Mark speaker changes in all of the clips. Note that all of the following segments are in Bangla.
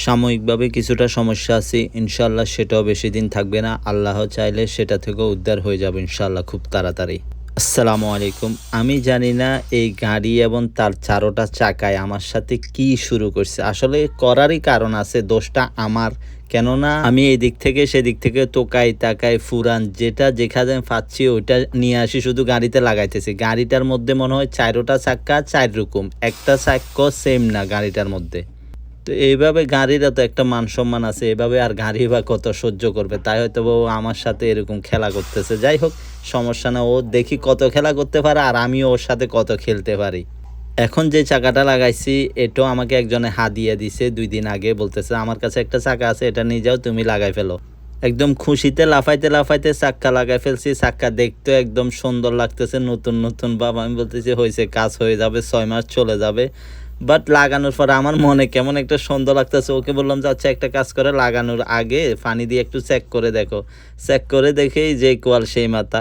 Speaker 1: সাময়িকভাবে কিছুটা সমস্যা আছে, ইনশাআল্লাহ সেটাও বেশি দিন থাকবে না। আল্লাহ চাইলে সেটা থেকেও উদ্ধার হয়ে যাবে ইনশাআল্লাহ খুব তাড়াতাড়ি। আসসালামু আলাইকুম। আমি জানি না এই গাড়ি এবং তার ৪টা চাকায় আমার সাথে কি শুরু করছে। আসলে করারই কারণ আছে, দোষটা আমার। কেননা আমি এদিক থেকে সেদিক থেকে টোকাই টাকাই ফুরান যেটা যেখানে পাচ্ছি ওইটা নিয়ে আসি, শুধু গাড়িতে লাগাইতেছি। গাড়িটার মধ্যে মনে হয় ৪টা চাক্কা ৪ রকম, একটা চাক্কা সেম না গাড়িটার মধ্যে। তো এইভাবে গাড়িরও তো একটা মান সম্মান আছে, এভাবে আর গাড়ি বা কত সহ্য করবে, তাই হয়তো ও আমার সাথে এরকম খেলা করতেছে। যাই হোক, সমস্যা না, ও দেখি কত খেলা করতে পারে আর আমিও ওর সাথে কত খেলতে পারি। এখন যে চাকাটা লাগাইছি এটাও আমাকে একজনে হাদিয়া দিছে ২ দিন আগে, বলতেছে আমার কাছে একটা চাকা আছে, এটা নিয়ে যাও, তুমি লাগাই ফেলো। একদম খুশিতে লাফাইতে লাফাইতে চাক্কা লাগাই ফেলছি। চাক্কা দেখতেও একদম সুন্দর লাগতেছে, নতুন নতুন বাবা। আমি বলতেছি হয়েছে, কাজ হয়ে যাবে, ৬ মাস চলে যাবে। বাট লাগানোর পরে আমার মনে কেমন একটা সন্দেহ লাগতেছে। ওকে বললাম যে আচ্ছা একটা কাজ করে, লাগানোর আগে পানি দিয়ে একটু চেক করে দেখো। চেক করে দেখেই যে কোয়াল সেই মাথা।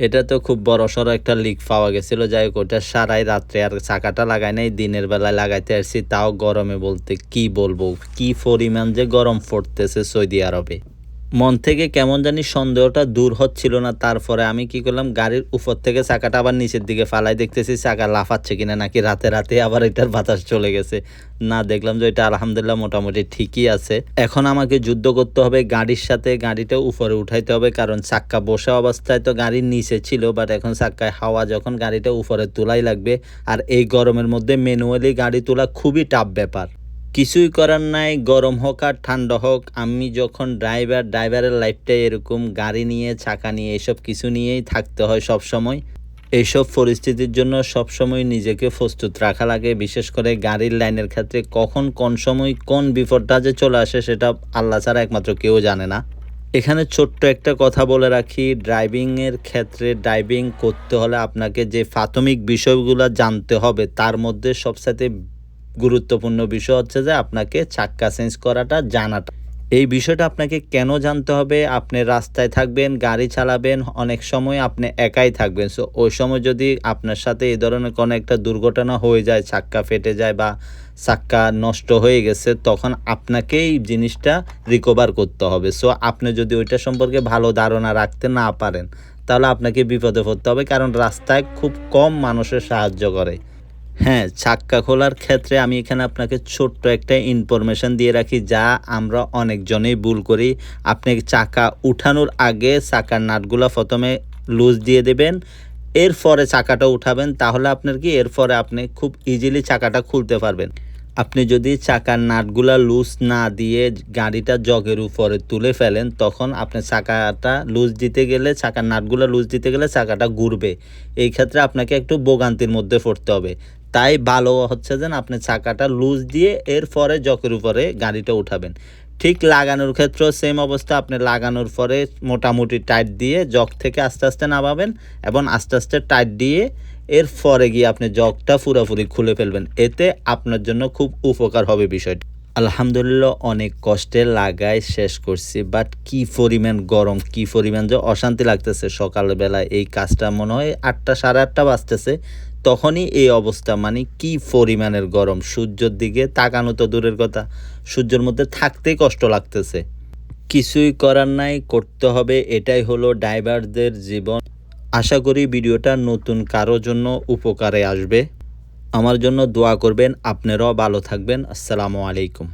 Speaker 1: এটা তো খুব বড়সড় একটা লিক পাওয়া গেছিল। যাই হোক, ওটা সারাই রাত্রে আর চাকাটা লাগাই নাই, দিনের বেলায় লাগাইতে আসছি, তাও গরমে বলতে কি বলবো, কি পরিমাণ যে গরম পড়তেছে সৌদি আরবে। মন থেকে কেমন জানি সন্দেহটা দূর হচ্ছিল না। তারপরে আমি কি করলাম, গাড়ির উপর থেকে চাকাটা আবার নিচের দিকে ফালাই দেখতেছি চাকা লাফাচ্ছে কিনা, নাকি রাতে রাতে আবার এটার বাতাস চলে গেছে। না, দেখলাম যে এটা আলহামদুলিল্লাহ মোটামুটি ঠিকই আছে। এখন আমাকে যুদ্ধ করতে হবে গাড়ির সাথে, গাড়িটা উপরে উঠাইতে হবে, কারণ চাক্কা বসা অবস্থায় তো গাড়ির নিচে ছিল, বাট এখন চাক্কায় হাওয়া যখন, গাড়িটা উপরে তোলাই লাগবে। আর এই গরমের মধ্যে ম্যানুয়ালি গাড়ি তোলা খুবই টাফ ব্যাপার। কিছুই করার নাই, গরম হোক আর ঠান্ডা হোক, আমি যখন ড্রাইভারের লাইফটাই এরকম, গাড়ি নিয়ে চাকা নিয়ে এসব কিছু নিয়েই থাকতে হয় সব সময়। এইসব পরিস্থিতির জন্য সবসময় নিজেকে প্রস্তুত রাখা লাগে, বিশেষ করে গাড়ির লাইনের ক্ষেত্রে। কখন কোন সময় কোন বিপদটা যে চলে আসে সেটা আল্লাহ ছাড়া একমাত্র কেউ জানে না। এখানে ছোট্ট একটা কথা বলে রাখি, ড্রাইভিংয়ের ক্ষেত্রে ড্রাইভিং করতে হলে আপনাকে যে প্রাথমিক বিষয়গুলো জানতে হবে, তার মধ্যে সবসাথে গুরুত্বপূর্ণ বিষয় হচ্ছে যে আপনাকে চাক্কা চেঞ্জ করাটা জানাটা। এই বিষয়টা আপনাকে কেন জানতে হবে? আপনি রাস্তায় থাকবেন, গাড়ি চালাবেন, অনেক সময় আপনি একাই থাকবেন। সো ওই সময় যদি আপনার সাথে এই ধরনের কোনো একটা দুর্ঘটনা হয়ে যায়, চাক্কা ফেটে যায় বা চাক্কা নষ্ট হয়ে গেছে, তখন আপনাকেই জিনিসটা রিকভার করতে হবে। সো আপনি যদি ওইটা সম্পর্কে ভালো ধারণা রাখতে না পারেন, তাহলে আপনাকে বিপদে পড়তে হবে, কারণ রাস্তায় খুব কম মানুষের সাহায্য করে। হ্যাঁ, চাক্কা খোলার ক্ষেত্রে আমি এখানে আপনাকে ছোট্ট একটা ইনফরমেশন দিয়ে রাখি, যা আমরা অনেকজনেই ভুল করি। আপনি চাকা উঠানোর আগে চাকার নাটগুলা প্রথমে লুজ দিয়ে দেবেন, এরপরে চাকাটা উঠাবেন, তাহলে আপনার কি এরপরে আপনি খুব ইজিলি চাকাটা খুলতে পারবেন। আপনি যদি চাকার নাটগুলা লুজ না দিয়ে গাড়িটা জগের উপরে তুলে ফেলেন, তখন আপনি চাকাটা লুজ দিতে গেলে, চাকার নাটগুলা লুজ দিতে গেলে চাকাটা ঘুরবে। এই ক্ষেত্রে আপনাকে একটু ভোগান্তির মধ্যে পড়তে হবে। তাই ভালো হচ্ছে যে আপনি চাকাটা লুজ দিয়ে এরপরে জকের উপরে গাড়িটা উঠাবেন। ঠিক লাগানোর ক্ষেত্রেও সেম অবস্থা, আপনি লাগানোর পরে মোটামুটি টাইট দিয়ে জক থেকে আস্তে আস্তে নামাবেন এবং আস্তে আস্তে টাইট দিয়ে এরপরে গিয়ে আপনি জগটা পুরোপুরি খুলে ফেলবেন। এতে আপনার জন্য খুব উপকার হবে বিষয়টা। আলহামদুলিল্লাহ অনেক কষ্টে লাগাই শেষ করছি, বাট কি পরিমাণ গরম, কি পরিমাণ যে অশান্তি লাগতেছে। সকালবেলা এই কাজটা মনে হয় ৮টা সাড়ে ৮টা বাজতেছে, তখনই এই অবস্থা। মানে কি পরিমাণের গরম, সূর্যের দিকে তাকানো তো দূরের কথা, সূর্যের মধ্যে থাকতেই কষ্ট লাগতেছে। কিছুই করার নাই, করতে হবে, এটাই হলো ড্রাইভারদের জীবন। আশা করি ভিডিওটা নতুন কারো জন্য উপকারে আসবে। আমার জন্য দোয়া করবেন, আপনারাও ভালো থাকবেন। আসসালামু আলাইকুম।